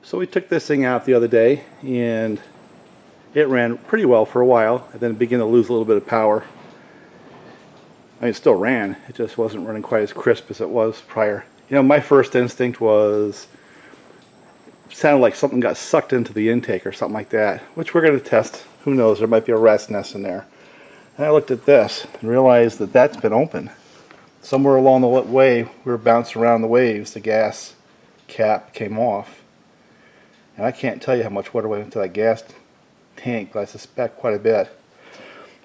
So we took this thing out the other day and it ran pretty well for a while, and then it began to lose a little bit of power. I mean, it still ran, it just wasn't running quite as crisp as it was prior. You know, my first instinct was, it sounded like something got sucked into the intake or something like that, which we're going to test. Who knows, there might be a rat's nest in there. And I looked at this and realized that that's been open. Somewhere along the way, we were bouncing around the waves, the gas cap came off. And I can't tell you how much water went into that gas tank, but I suspect quite a bit.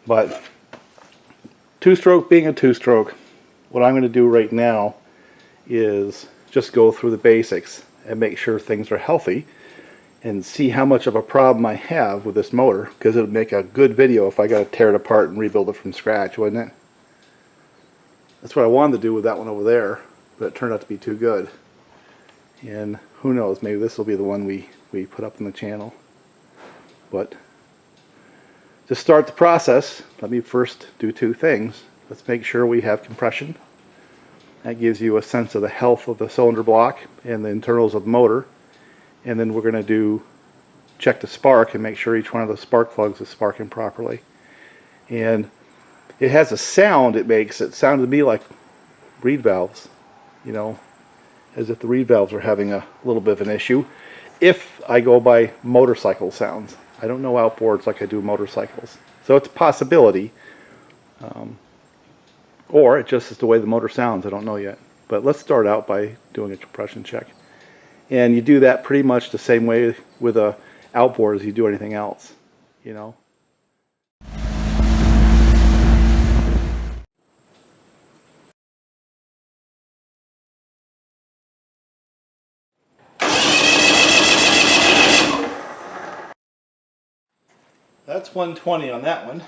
But two-stroke being a two-stroke, what I'm going to do right now is just go through the basics and make sure things are healthy and see how much of a problem I have with this motor, because it would make a good video if I got to tear it apart and rebuild it from scratch, wouldn't it? That's what I wanted to do with that one over there, but it turned out to be too good. And who knows, maybe this will be the one we put up on the channel. But to start the process, let me first do two things. Let's make sure we have compression. That gives you a sense of the health of the cylinder block and the internals of the motor. And then we're going to check the spark and make sure each one of the spark plugs is sparking properly. And it has a sound it makes. It sounded to me like reed valves, you know, as if the reed valves are having a little bit of an issue. If I go by motorcycle sounds, I don't know outboards like I do motorcycles, so it's a possibility. Or it just is the way the motor sounds, I don't know yet. But let's start out by doing a compression check. And you do that pretty much the same way with a outboard as you do anything else, you know. That's 120 on that one.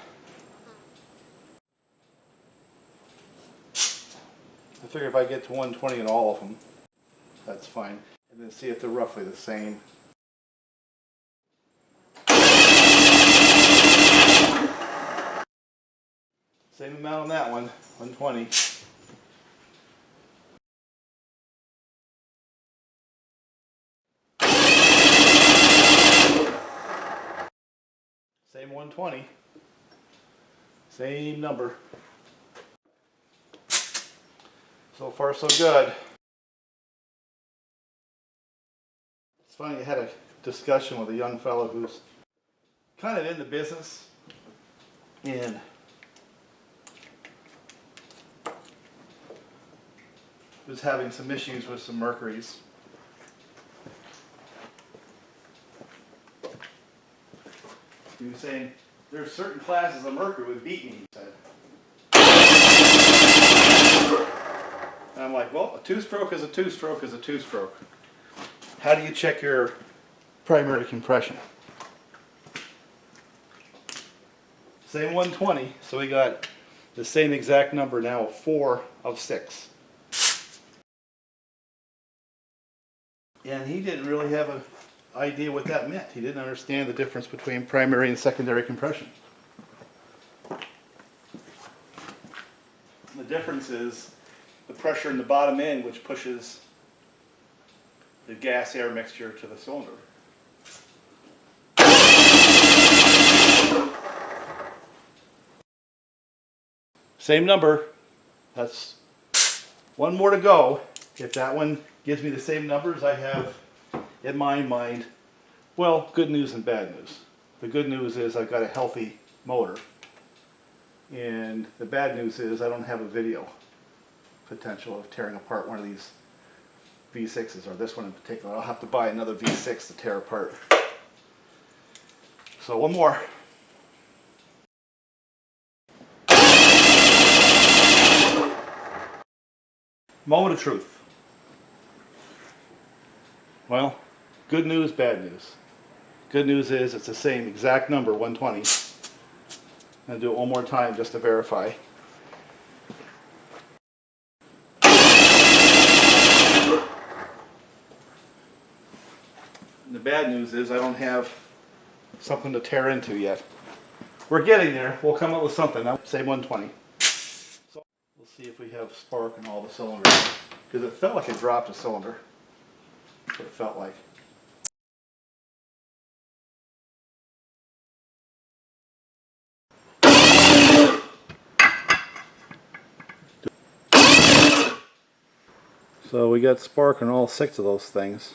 I figure if I get to 120 in all of them, that's fine. And then see if they're roughly the same. Same amount on that one, 120. Same 120. Same number. So far so good. It's funny, I had a discussion with a young fellow who's kind of in the business and was having some issues with some Mercuries. He was saying there's certain classes of Mercury would beat me, he said. And I'm like, well, a two-stroke is a two-stroke is a two-stroke. How do you check your primary compression? Same 120, so we got the same exact number now, 4 of 6. And he didn't really have an idea what that meant. He didn't understand the difference between primary and secondary compression. The difference is the pressure in the bottom end, which pushes the gas-air mixture to the cylinder. Same number. That's one more to go. If that one gives me the same numbers, I have in my mind, well, good news and bad news. The good news is I've got a healthy motor. And the bad news is I don't have a video potential of tearing apart one of these V6s, or this one in particular. I'll have to buy another V6 to tear apart. So one more. Moment of truth. Well, good news, bad news. Good news is it's the same exact number, 120. I'm going to do it one more time just to verify. And the bad news is I don't have something to tear into yet. We're getting there. We'll come up with something. I'll say 120. So we'll see if we have spark in all the cylinders. Because it felt like it dropped a cylinder. That's what it felt like. So we got spark on all 6 of those things.